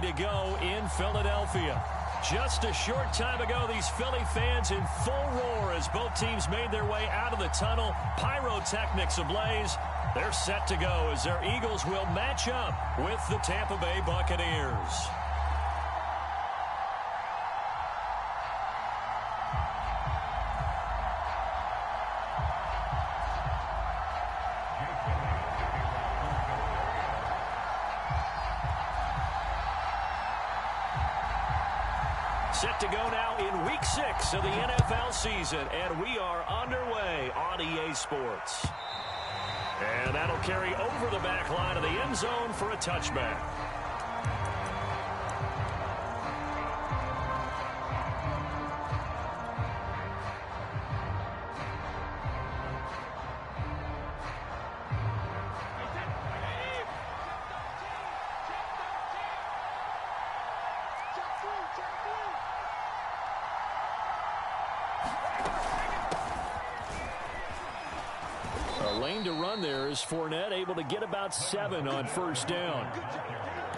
to go in Philadelphia. Just a short time ago, these Philly fans in full roar as both teams made their way out of the tunnel. Pyrotechnics ablaze. They're set to go as their Eagles will match up with the Tampa Bay Buccaneers. Set to go now in Week 6 of the NFL season, and we are underway on EA Sports. And that'll carry over the back line of the end zone for a touchback. Lane to run there is Fournette, able to get about 7 on first down.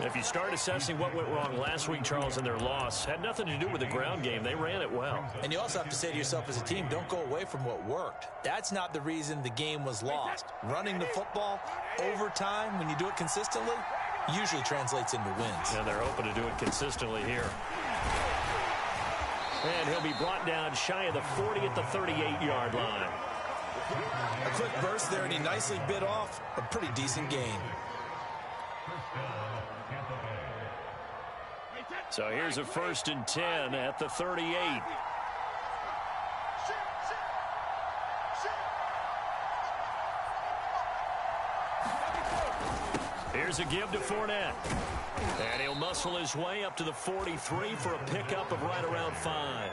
If you start assessing what went wrong last week, Charles, in their loss, had nothing to do with the ground game. They ran it well. And you also have to say to yourself as a team, don't go away from what worked. That's not the reason the game was lost. Running the football over time, when you do it consistently, usually translates into wins. And they're hoping to do it consistently here. And he'll be brought down shy of the 40 at the 38-yard line. A quick burst there, and he nicely bit off a pretty decent gain. So here's a 1st and 10 at the 38. Here's a give to Fournette. And he'll muscle his way up to the 43 for a pickup of right around 5.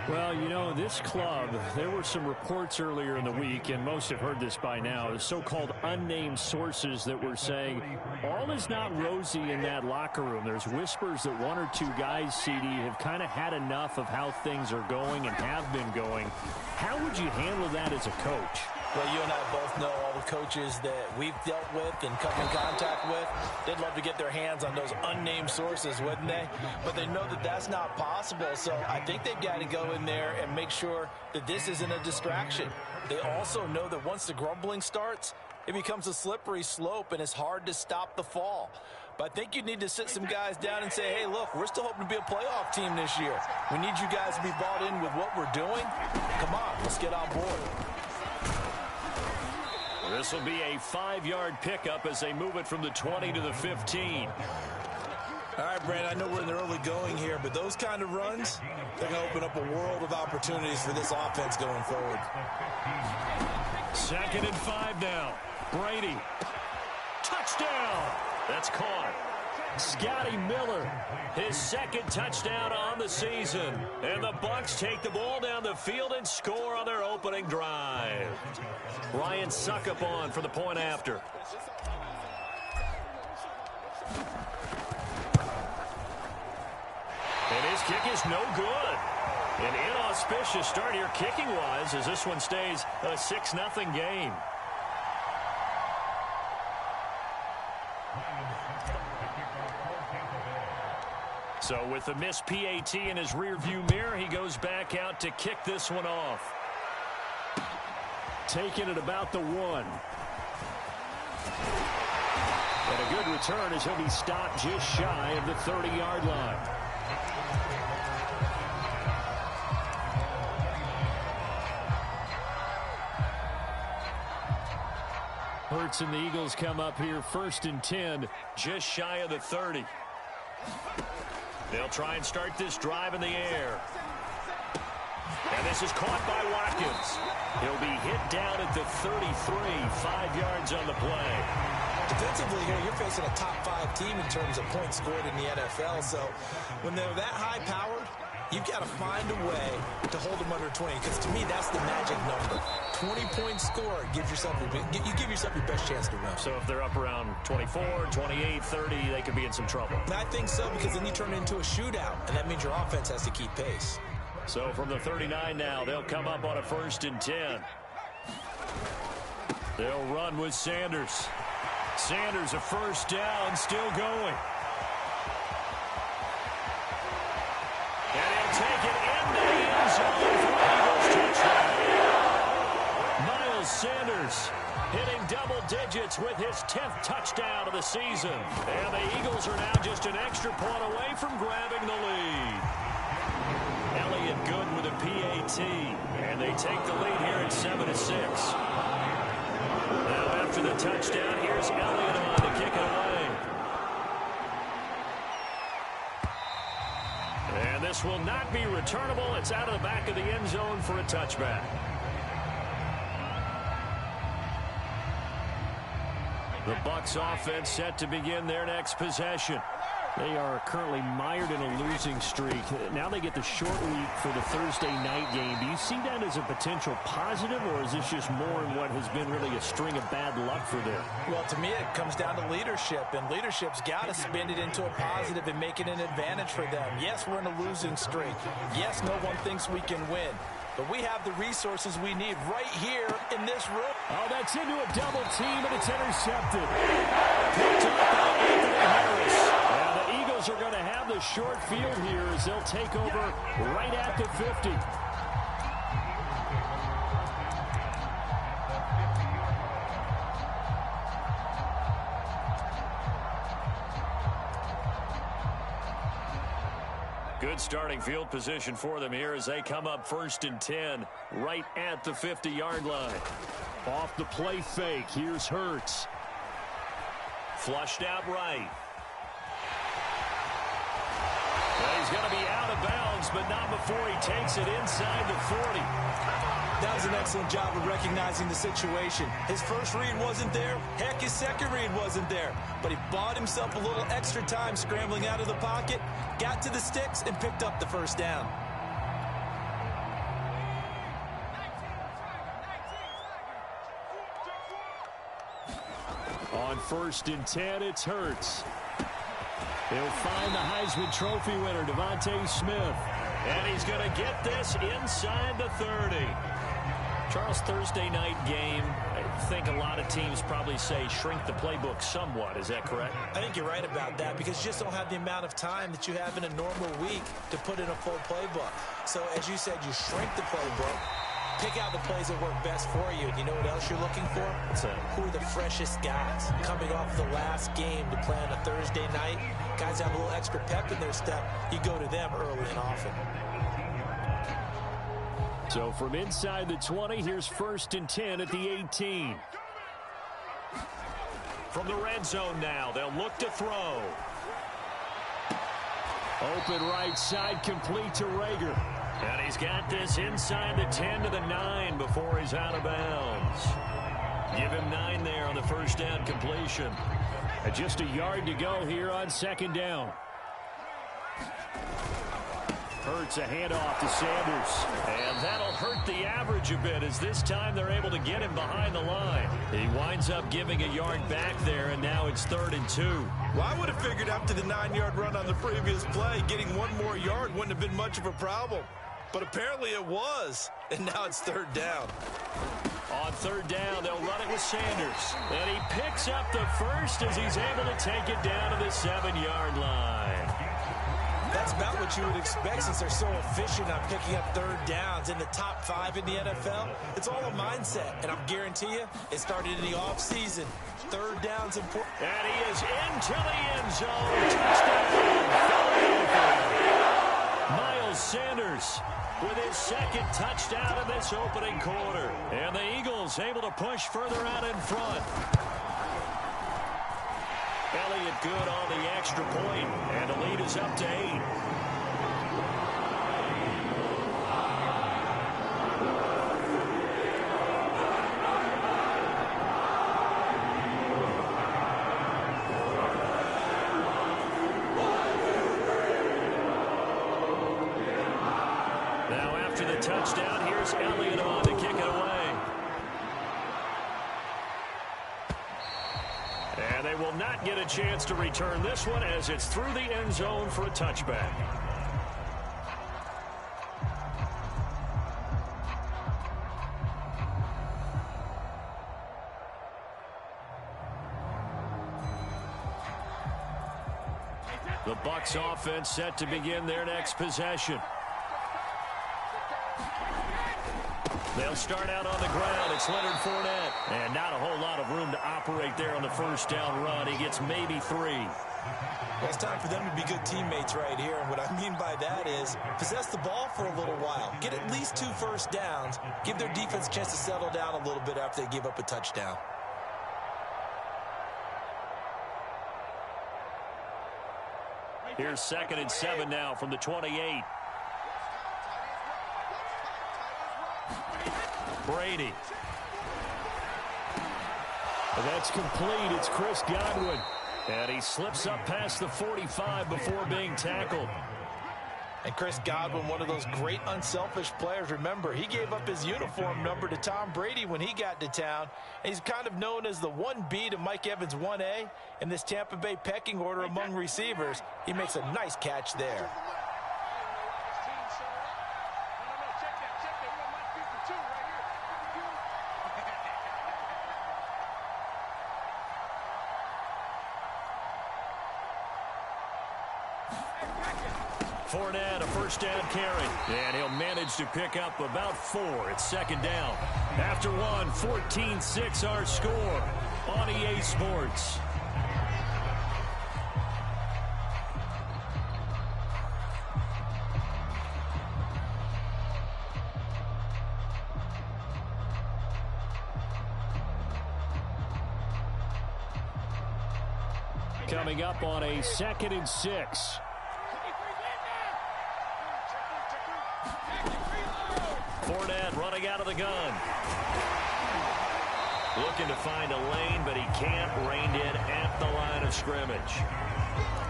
Well, you know, this club, there were some reports earlier in the week, and most have heard this by now, the so-called unnamed sources that were saying all is not rosy in that locker room. There's whispers that 1 or 2 guys, CD, have kind of had enough of how things are going and have been going. How would you handle that as a coach? Well, you and I both know all the coaches that we've dealt with and come in contact with. They'd love to get their hands on those unnamed sources, wouldn't they? But they know that that's not possible, so I think they've got to go in there and make sure that this isn't a distraction. They also know that once the grumbling starts, it becomes a slippery slope, and it's hard to stop the fall. But I think you need to sit some guys down and say, hey, look, we're still hoping to be a playoff team this year. We need you guys to be bought in with what we're doing. Come on, let's get on board. This will be a 5-yard pickup as they move it from the 20 to the 15. All right, Brandon, I know we're in the early going here, but those kind of runs, they're going to open up a world of opportunities for this offense going forward. 2nd and 5 now. Brady. Touchdown. That's caught. Scotty Miller, his 2nd touchdown on the season. And the Bucs take the ball down the field and score on their opening drive. Ryan Suckup on for the point after. And his kick is no good. An inauspicious start here kicking-wise as this one stays a 6-0 game. So with the missed PAT in his rearview mirror, he goes back out to kick this one off. Taking it about the 1. And a good return as he'll be stopped just shy of the 30-yard line. Hurts and the Eagles come up here 1st and 10, just shy of the 30. They'll try and start this drive in the air. And this is caught by Watkins. He'll be hit down at the 33, 5 yards on the play. Defensively here, you're facing a top 5 team in terms of points scored in the NFL. So when they're that high-powered, you've got to find a way to hold them under 20. Because to me, that's the magic number. 20-point score, you give yourself your best chance to win. So if they're up around 24, 28, 30, they could be in some trouble. I think so, because then you turn it into a shootout, and that means your offense has to keep pace. So from the 39 now, they'll come up on a 1st and 10. They'll run with Sanders. Sanders, a 1st down, still going. take it into the end zone for an Eagles touchdown. Miles Sanders hitting double digits with his 10th touchdown of the season. And the Eagles are now just an extra point away from grabbing the lead. Elliott good with a PAT. And they take the lead here at 7-6. Now after the touchdown, here's Elliott on to kick it away. And this will not be returnable. It's out of the back of the end zone for a touchback. The Bucs offense set to begin their next possession. They are currently mired in a losing streak. Now they get the short week for the Thursday night game. Do you see that as a potential positive, or is this just more in what has been really a string of bad luck for them? Well, to me, it comes down to leadership, and leadership's got to spin it into a positive and make it an advantage for them. Yes, we're in a losing streak. Yes, no one thinks we can win. But we have the resources we need right here in this room. Oh, that's into a double team, and it's intercepted. Picked up by Anthony Harris. Now the Eagles are going to have the short field here as they'll take over right at the 50. Good starting field position for them here as they come up 1st and 10 right at the 50-yard line. Off the play fake, here's Hurts. Flushed out right. Well, he's going to be out of bounds, but not before he takes it inside the 40. That was an excellent job of recognizing the situation. His first read wasn't there. Heck, his second read wasn't there. But he bought himself a little extra time scrambling out of the pocket, got to the sticks, and picked up the first down. On 1st and 10, it's Hurts. He'll find the Heisman Trophy winner, Devontae Smith. And he's going to get this inside the 30. Charles, Thursday night game, I think a lot of teams probably say shrink the playbook somewhat. Is that correct? I think you're right about that because you just don't have the amount of time that you have in a normal week to put in a full playbook. So, as you said, you shrink the playbook, pick out the plays that work best for you. And you know what else you're looking for? Who are the freshest guys coming off the last game to play on a Thursday night? Guys have a little extra pep in their step. You go to them early and often. So from inside the 20, here's 1st and 10 at the 18. From the red zone now, they'll look to throw. Open right side, complete to Rager. And he's got this inside the 10 to the 9 before he's out of bounds. Give him 9 there on the first down completion. And just a yard to go here on 2nd down. Hurts a handoff to Sanders. And that'll hurt the average a bit as this time they're able to get him behind the line. He winds up giving a yard back there, and now it's 3rd and 2. Well, I would have figured after the 9-yard run on the previous play, getting one more yard wouldn't have been much of a problem. But apparently it was, and now it's 3rd down. On 3rd down, they'll run it with Sanders. And he picks up the first as he's able to take it down to the 7-yard line. That's about what you would expect since they're so efficient on picking up 3rd downs in the top 5 in the NFL. It's all a mindset, and I'm guarantee you it started in the offseason. 3rd down's important. And he is into the end zone. Touchdown, Philadelphia. Miles Sanders with his 2nd touchdown in this opening quarter. And the Eagles able to push further out in front. Elliott good on the extra point, and the lead is up to 8. Now after the touchdown, here's Elliott on to kick it away. And they will not get a chance to return this one as it's through the end zone for a touchback. The Bucs offense set to begin their next possession. They'll start out on the ground. It's Leonard Fournette. And not a whole lot of room to operate there on the first down run. He gets maybe 3. Well, it's time for them to be good teammates right here. And what I mean by that is possess the ball for a little while. Get at least 2 first downs. Give their defense a chance to settle down a little bit after they give up a touchdown. Here's 2nd and 7 now from the 28. Brady. And that's complete. It's Chris Godwin. And he slips up past the 45 before being tackled. And Chris Godwin, one of those great unselfish players. Remember, he gave up his uniform number to Tom Brady when he got to town. And he's kind of known as the 1B to Mike Evans' 1A in this Tampa Bay pecking order among receivers. He makes a nice catch there. Fournette, a first down carry. And he'll manage to pick up about 4. It's 2nd down. After 1, 14-6 our score on EA Sports. Coming up on a 2nd and 6. Fournette running out of the gun. Looking to find a lane, but he can't. Reined in at the line of scrimmage.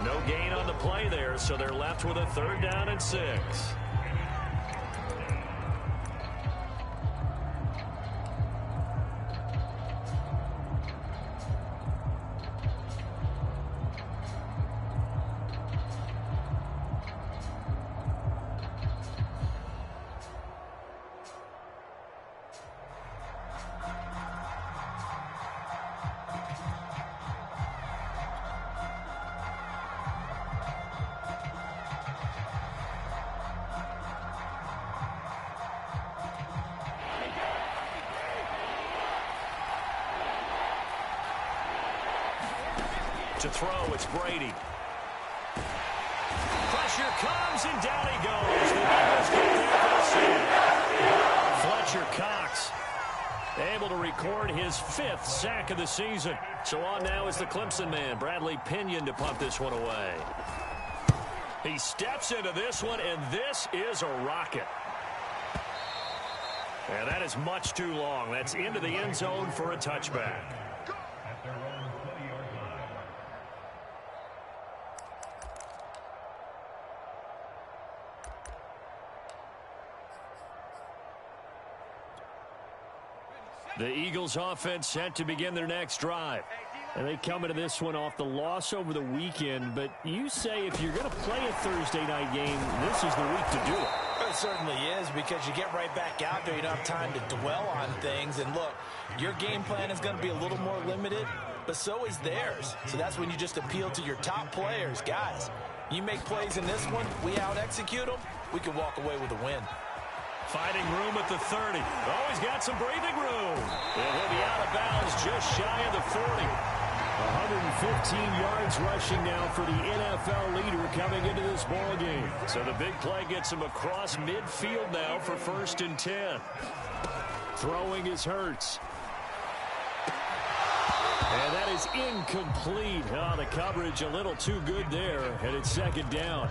No gain on the play there, so they're left with a 3rd down and 6. To throw, it's Brady. Pressure comes, and down he goes. The Eagles get there for the save. Fletcher Cox able to record his 5th sack of the season. So on now is the Clemson man, Bradley Pinion, to punt this one away. He steps into this one, and this is a rocket. And that is much too long. That's into the end zone for a touchback. The Eagles offense set to begin their next drive. And they come into this one off the loss over the weekend. But you say if you're going to play a Thursday night game, this is the week to do it. It certainly is, because you get right back out there. You don't have time to dwell on things. And look, your game plan is going to be a little more limited, but so is theirs. So that's when you just appeal to your top players. Guys, you make plays in this one, we out-execute them, we can walk away with a win. Finding room at the 30. Oh, he's got some breathing room. And he'll be out of bounds just shy of the 40. 115 yards rushing now for the NFL leader coming into this ball game. So the big play gets him across midfield now for 1st and 10. Throwing is Hurts. And that is incomplete. Oh, the coverage a little too good there, and it's 2nd down.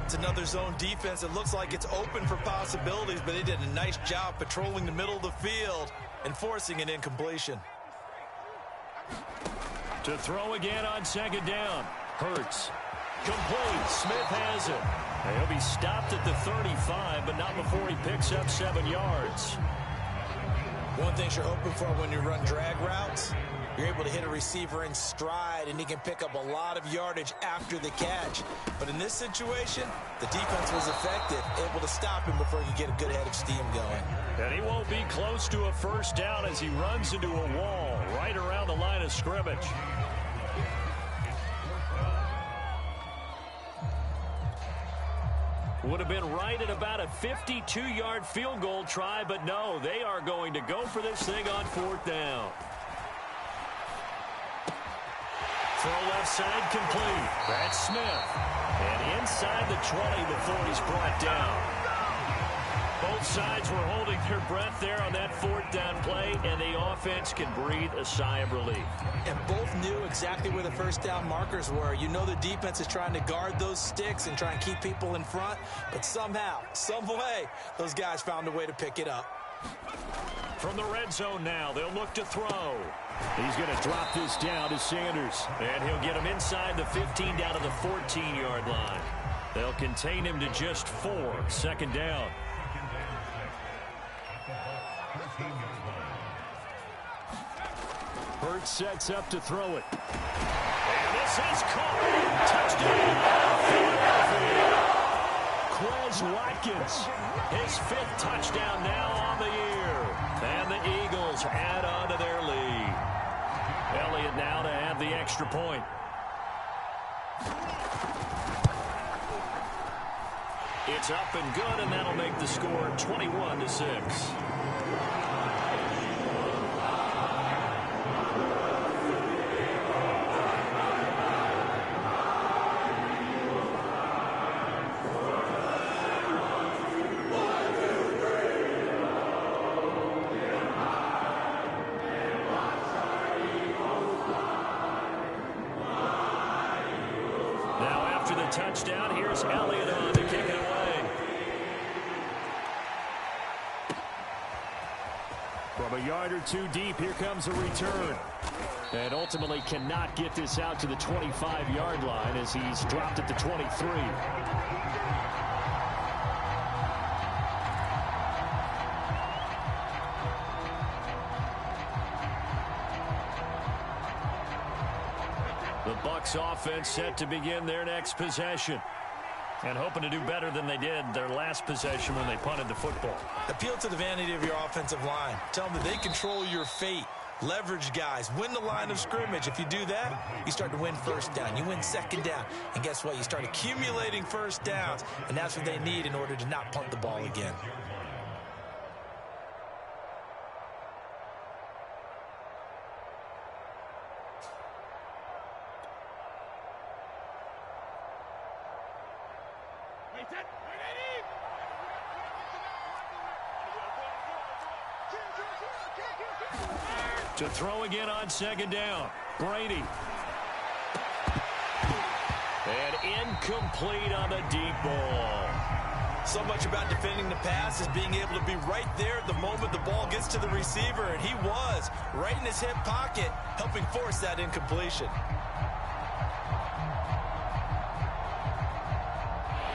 It's another zone defense. It looks like it's open for possibilities, but they did a nice job patrolling the middle of the field and forcing an incompletion. To throw again on 2nd down. Hurts. Complete. Smith has it. And he'll be stopped at the 35, but not before he picks up 7 yards. One thing you're hoping for when you run drag routes, you're able to hit a receiver in stride, and he can pick up a lot of yardage after the catch. But in this situation, the defense was effective, able to stop him before he could get a good head of steam going. And he won't be close to a 1st down as he runs into a wall right around the line of scrimmage. Would have been right at about a 52-yard field goal try, but no, they are going to go for this thing on 4th down. Throw left side complete. That's Smith. And inside the 20 before he's brought down. Both sides were holding their breath there on that 4th down play, and the offense can breathe a sigh of relief. And both knew exactly where the first down markers were. You know the defense is trying to guard those sticks and try and keep people in front, but somehow, some way, those guys found a way to pick it up. From the red zone now, they'll look to throw. He's going to drop this down to Sanders, and he'll get him inside the 15 down to the 14-yard line. They'll contain him to just 4, 2nd down. Hurts sets up to throw it. And this is caught. Touchdown, Philadelphia. Quez Watkins, his 5th touchdown now on the year. And the Eagles add on to their lead. Elliott now to have the extra point. It's up and good, and that'll make the score 21-6. Touchdown. Here's Elliott on to kick it away. From a yard or two deep, here comes a return. And ultimately cannot get this out to the 25-yard line as he's dropped at the 23. Offense set to begin their next possession, and hoping to do better than they did their last possession when they punted the football. Appeal to the vanity of your offensive line. Tell them that they control your fate. Leverage guys. Win the line of scrimmage. If you do that, you start to win 1st down. You win 2nd down. And guess what? You start accumulating 1st downs, and that's what they need in order to not punt the ball again. To throw again on 2nd down. Brady. And incomplete on the deep ball. So much about defending the pass is being able to be right there at the moment the ball gets to the receiver, and he was right in his hip pocket, helping force that incompletion.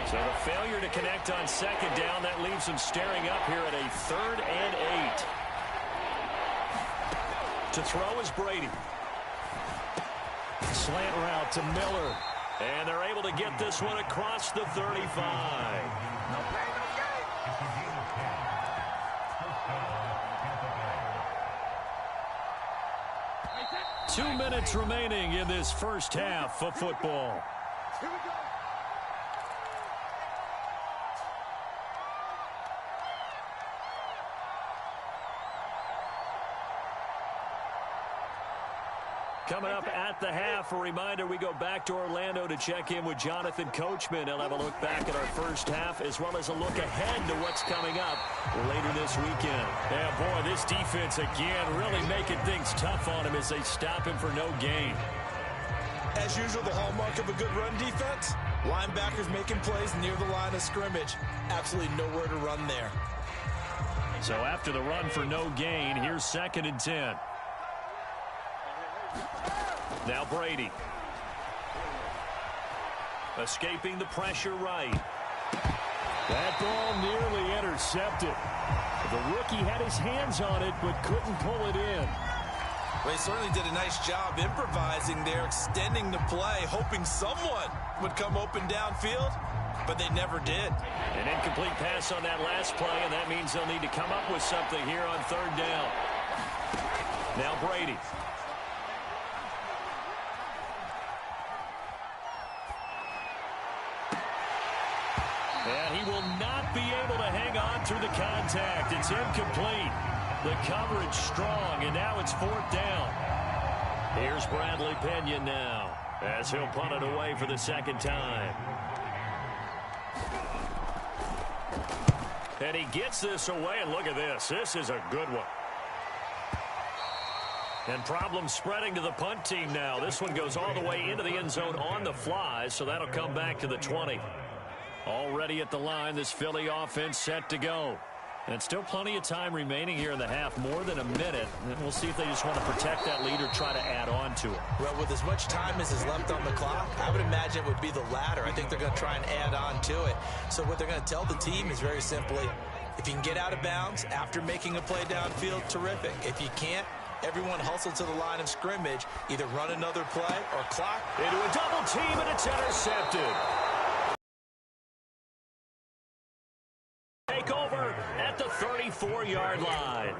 So the failure to connect on 2nd down, that leaves him staring up here at a 3rd and 8. To throw is Brady. Slant route to Miller. And they're able to get this one across the 35. 2 minutes remaining in this first half of football. Here we go. Coming up at the half, a reminder, we go back to Orlando to check in with Jonathan Coachman. He'll have a look back at our first half as well as a look ahead to what's coming up later this weekend. Yeah, boy, this defense again really making things tough on him as they stop him for no gain. As usual, the hallmark of a good run defense, linebackers making plays near the line of scrimmage. Absolutely nowhere to run there. So after the run for no gain, here's 2nd and 10. Now Brady. Escaping the pressure right. That ball nearly intercepted. The rookie had his hands on it but couldn't pull it in. Well, he certainly did a nice job improvising there, extending the play, hoping someone would come open downfield, but they never did. An incomplete pass on that last play, and that means they'll need to come up with something here on 3rd down. Now Brady. And he will not be able to hang on through the contact. It's incomplete. The coverage strong, and now it's 4th down. Here's Bradley Pinion now, as he'll punt it away for the 2nd time. And he gets this away, and look at this. This is a good one. And problems spreading to the punt team now. This one goes all the way into the end zone on the fly, so that'll come back to the 20. Already at the line, this Philly offense set to go. And still plenty of time remaining here in the half, more than a minute. And we'll see if they just want to protect that lead or try to add on to it. Well, with as much time as is left on the clock, I would imagine it would be the latter. I think they're going to try and add on to it. So what they're going to tell the team is very simply, if you can get out of bounds after making a play downfield, terrific. If you can't, everyone hustle to the line of scrimmage, either run another play or clock. Into a double team, and it's intercepted. Take over at the 34-yard line.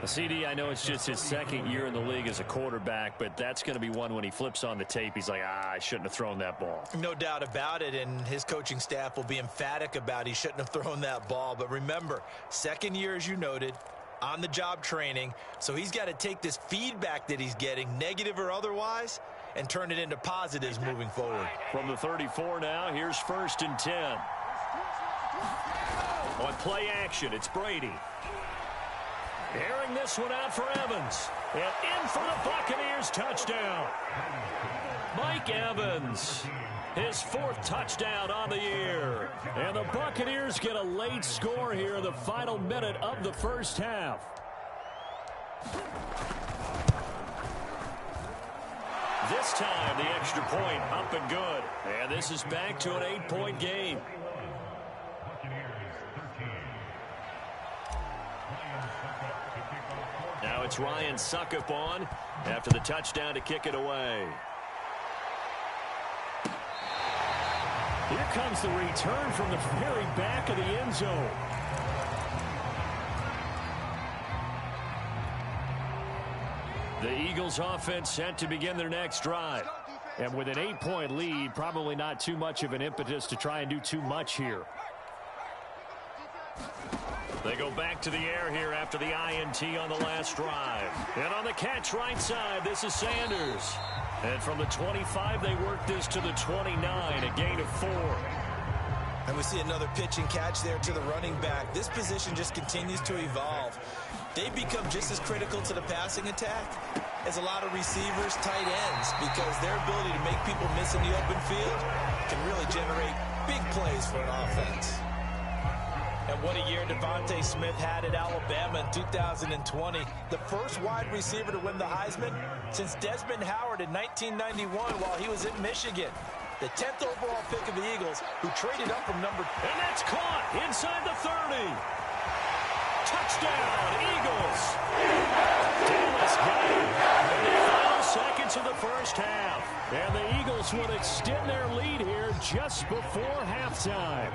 CD, I know it's just his 2nd year in the league as a quarterback, but that's going to be one when he flips on the tape. He's like, I shouldn't have thrown that ball. No doubt about it, and his coaching staff will be emphatic about he shouldn't have thrown that ball. But remember, 2nd year, as you noted, on-the-job training, so he's got to take this feedback that he's getting, negative or otherwise, and turn it into positives moving forward. From the 34 now, here's 1st and 10. On play action, it's Brady. Airing this one out for Evans. And in for the Buccaneers touchdown. Mike Evans, his 4th touchdown on the year. And the Buccaneers get a late score here in the final minute of the 1st half. This time, the extra point up and good. And this is back to an 8-point game. Now it's Ryan Suckup on after the touchdown to kick it away. Here comes the return from the very back of the end zone. The Eagles offense set to begin their next drive. And with an 8-point lead, probably not too much of an impetus to try and do too much here. They go back to the air here after the INT on the last drive. And on the catch right side, this is Sanders. And from the 25, they work this to the 29, a gain of 4. And we see another pitch and catch there to the running back. This position just continues to evolve. They become just as critical to the passing attack as a lot of receivers, tight ends, because their ability to make people miss in the open field can really generate big plays for an offense. And what a year Devontae Smith had at Alabama in 2020. The first wide receiver to win the Heisman since Desmond Howard in 1991 while he was at Michigan. The 10th overall pick of the Eagles, who traded up from number... And that's caught inside the 30. Touchdown, Eagles. Dallas got it in the final seconds of the 1st half. And the Eagles will extend their lead here just before halftime.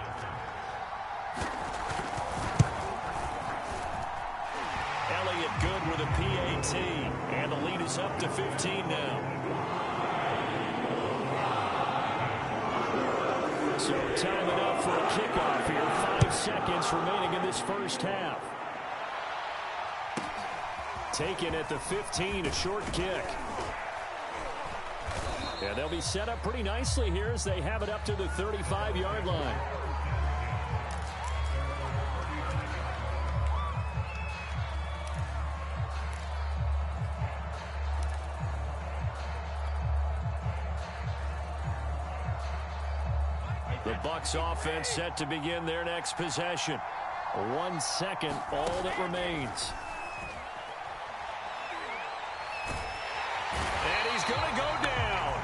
Elliott good with a PAT, and the lead is up to 15 now. So time enough for a kickoff here. 5 seconds remaining in this 1st half. Taken at the 15, a short kick. And they'll be set up pretty nicely here as they have it up to the 35-yard line. The Bucs offense set to begin their next possession. 1 second, all that remains. And he's going to go down.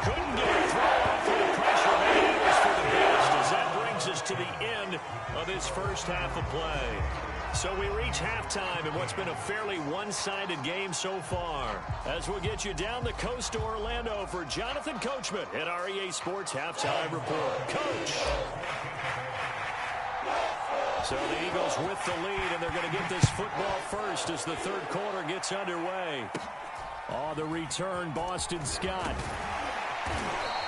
Couldn't get a throw off for the pressure. Maybe it was for the best, as that brings us to the end of this 1st half of play. So we reach halftime in what's been a fairly one-sided game so far. As we'll get you down the coast to Orlando for Jonathan Coachman at our EA Sports Halftime Report. Coach! So the Eagles with the lead, and they're going to get this football first as the 3rd quarter gets underway. Oh, the return, Boston Scott.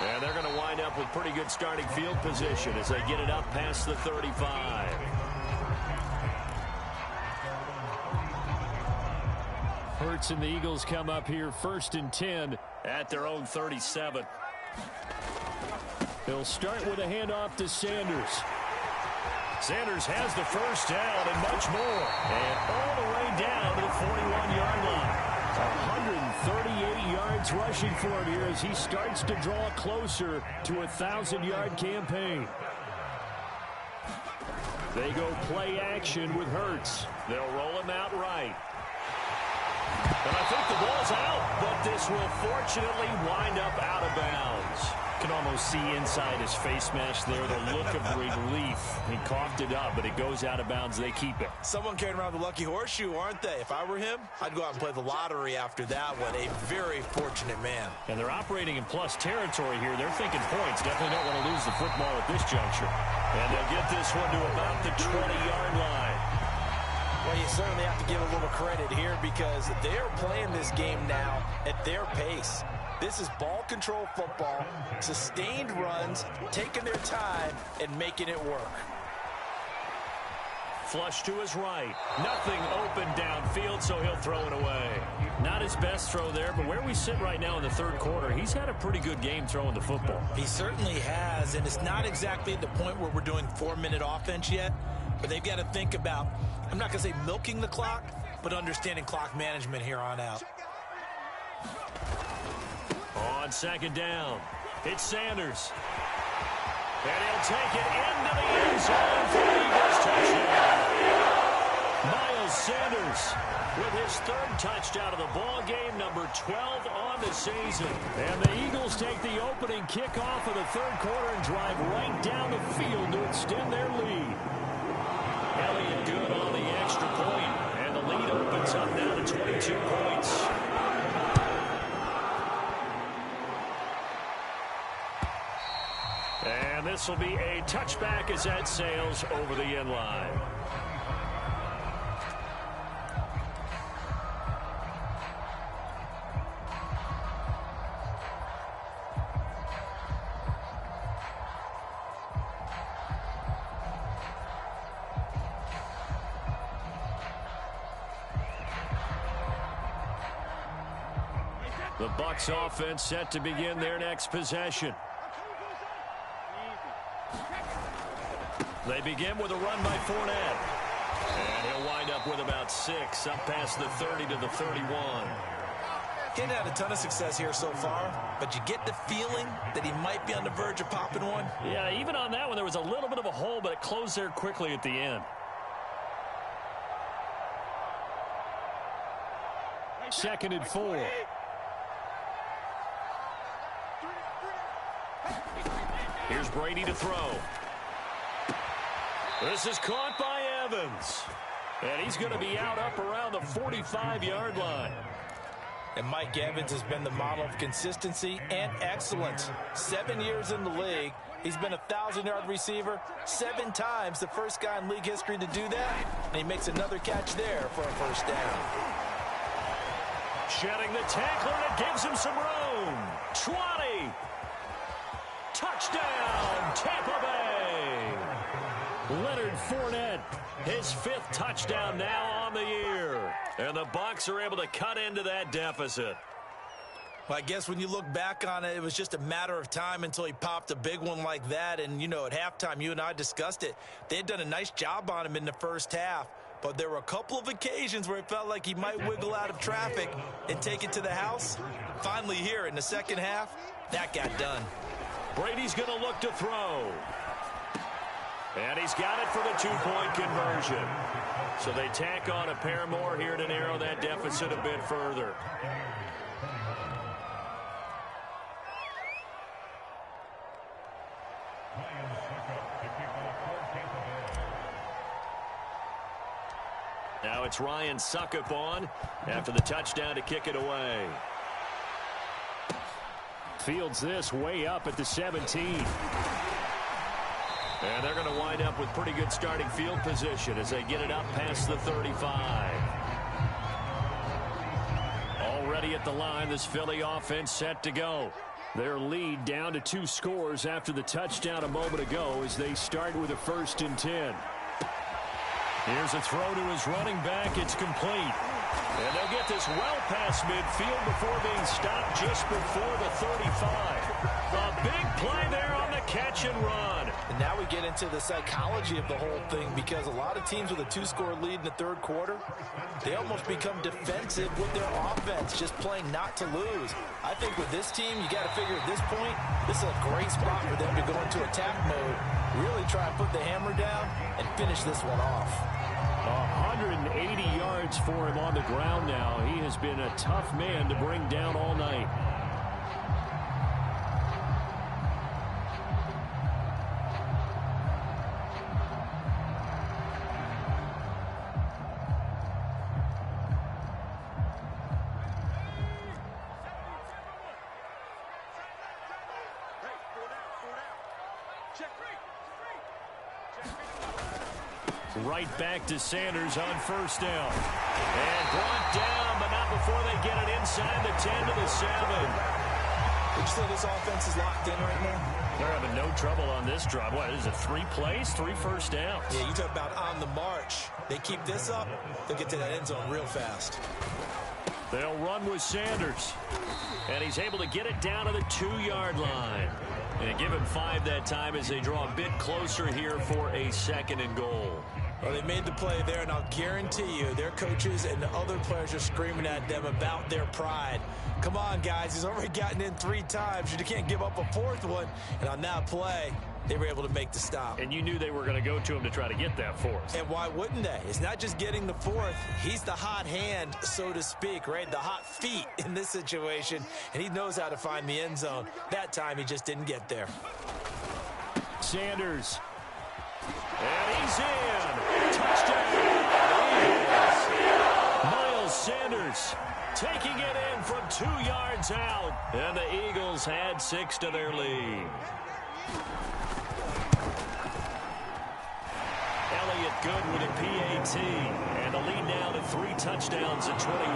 And they're going to wind up with pretty good starting field position as they get it up past the 35. Hurts and the Eagles come up here 1st and 10 at their own 37. They'll start with a handoff to Sanders. Sanders has the first down and much more. And all the way down to the 41-yard line. 138 yards rushing for him here as he starts to draw closer to a 1,000-yard campaign. They go play action with Hurts. They'll roll him out right. And I think the ball's out, but this will fortunately wind up out of bounds. Can almost see inside his face mask there the look of relief. He coughed it up, but it goes out of bounds. They keep it. Someone carrying around the lucky horseshoe, aren't they? If I were him, I'd go out and play the lottery after that one. A very fortunate man. And they're operating in plus territory here. They're thinking points. Definitely don't want to lose the football at this juncture. And they'll get this one to about the 20-yard line. Well, you certainly have to give a little credit here because they're playing this game now at their pace. This is ball control football, sustained runs, taking their time and making it work. Flush to his right. Nothing open downfield, so he'll throw it away. Not his best throw there, but where we sit right now in the third quarter, he's had a pretty good game throwing the football. He certainly has, and it's not exactly at the point where we're doing 4-minute offense yet, but they've got to think about, I'm not going to say milking the clock, but understanding clock management here on out. On second down, it's Sanders. And he'll take it into the end zone for the Eagles touchdown. Miles Sanders with his 3rd touchdown of the ball game, number 12 on the season. And the Eagles take the opening kickoff of the 3rd quarter and drive right down the field to extend their lead. Elliott good on the extra point, and the lead opens up now to 22 points. And this will be a touchback as that sails over the end line. The Bucs offense set to begin their next possession. They begin with a run by Fournette. And he'll wind up with about 6, up past the 30 to the 31. He's had a ton of success here so far, but you get the feeling that he might be on the verge of popping one. Yeah, even on that one, there was a little bit of a hole, but it closed there quickly at the end. 2nd and 4. Here's Brady to throw. This is caught by Evans. And he's going to be out up around the 45-yard line. And Mike Evans has been the model of consistency and excellence. 7 years in the league. He's been a 1,000-yard receiver 7 times, the first guy in league history to do that. And he makes another catch there for a first down. Shedding the tackler, and it gives him some room. 20. Touchdown, Tampa Bay. Leonard Fournette, his 5th touchdown now on the year. And the Bucs are able to cut into that deficit. Well, I guess when you look back on it, it was just a matter of time until he popped a big one like that. And, you know, at halftime, you and I discussed it. They had done a nice job on him in the first half. But there were a couple of occasions where it felt like he might wiggle out of traffic and take it to the house. Finally here in the second half, that got done. Brady's going to look to throw. And he's got it for the 2-point conversion. So they tack on a pair more here to narrow that deficit a bit further. Now it's Ryan Suckup on after the touchdown to kick it away. Fields this way up at the 17. And they're going to wind up with pretty good starting field position as they get it up past the 35. Already at the line, this Philly offense set to go. Their lead down to 2 scores after the touchdown a moment ago as they start with a 1st and 10. Here's a throw to his running back. It's complete. And they'll get this well past midfield before being stopped just before the 35. A big play there on the catch and run. And now we get into the psychology of the whole thing, because a lot of teams with a 2-score lead in the 3rd quarter, they almost become defensive with their offense, just playing not to lose. I think with this team, you got to figure at this point, this is a great spot for them to go into attack mode, really try and put the hammer down and finish this one off. 180 yards for him on the ground now. He has been a tough man to bring down all night. Right back to Sanders on 1st down. And brought down, but not before they get it inside the 10 to the 7. Would you say this offense is locked in right now? They're having no trouble on this drive. What is it, 3 plays, 3 first downs? Yeah, you talk about on the march. They keep this up, they'll get to that end zone real fast. They'll run with Sanders. And he's able to get it down to the 2-yard line. And give him 5 that time as they draw a bit closer here for a 2nd and goal. Well, they made the play there, and I'll guarantee you their coaches and the other players are screaming at them about their pride. Come on, guys. He's already gotten in 3 times. You can't give up a 4th one. And on that play, they were able to make the stop. And you knew they were going to go to him to try to get that 4th. And why wouldn't they? It's not just getting the 4th. He's the hot hand, so to speak, right? The hot feet in this situation. And he knows how to find the end zone. That time, he just didn't get there. Sanders. And he's in. Touchdown. Miles Sanders taking it in from 2 yards out. And the Eagles had 6 to their lead. Elliott good with a PAT. And the lead now to 3 touchdowns at 21.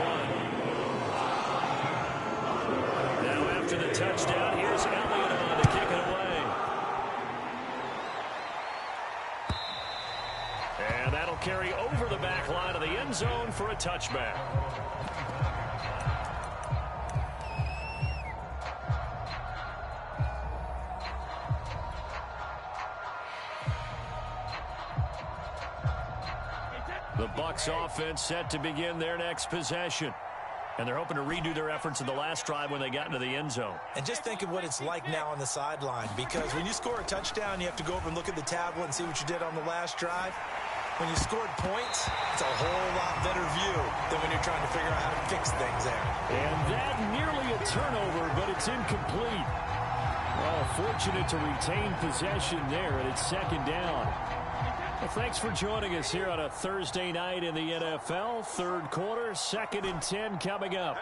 Now after the touchdown, here's Elliott on to kick it away. And that'll carry over the back line of the end zone for a touchback. The Bucs offense set to begin their next possession. And they're hoping to redo their efforts in the last drive when they got into the end zone. And just think of what it's like now on the sideline, because when you score a touchdown, you have to go over and look at the tablet and see what you did on the last drive. When you scored points, it's a whole lot better view than when you're trying to figure out how to fix things there. And that nearly a turnover, but it's incomplete. Well, fortunate to retain possession there, and it's 2nd down. Well, thanks for joining us here on a Thursday night in the NFL. 3rd quarter, 2nd and 10 coming up.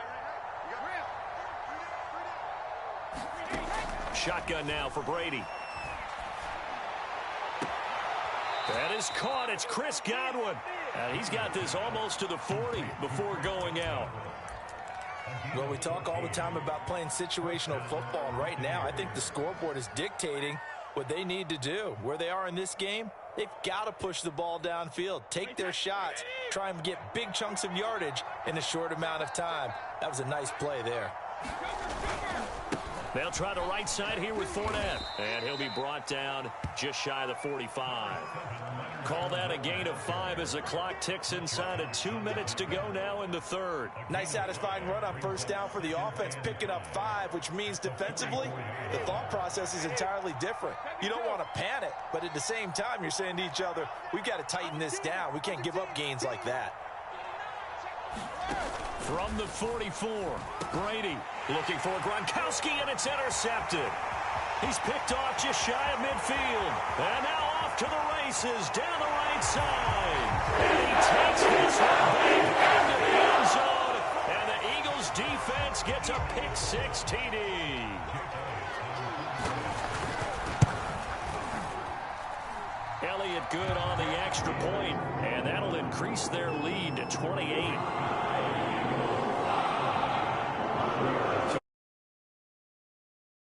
Shotgun now for Brady. That is caught. It's Chris Godwin. And he's got this almost to the 40 before going out. Well, we talk all the time about playing situational football, and right now I think the scoreboard is dictating what they need to do. Where they are in this game, they've got to push the ball downfield, take their shots, try and get big chunks of yardage in a short amount of time. That was a nice play there. They'll try the right side here with Fournette. And he'll be brought down just shy of the 45. Call that a gain of 5 as the clock ticks inside of 2 minutes to go now in the 3rd. Nice satisfying run on 1st down for the offense, picking up 5, which means defensively, the thought process is entirely different. You don't want to panic, but at the same time, you're saying to each other, we've got to tighten this down. We can't give up gains like that. From the 44, Brady looking for Gronkowski, and it's intercepted. He's picked off just shy of midfield. And now off to the races down the right side. And he takes this one back into the end zone. And the Eagles defense gets a pick-6 TD. Elliott good on the extra point, and that'll increase their lead to 28.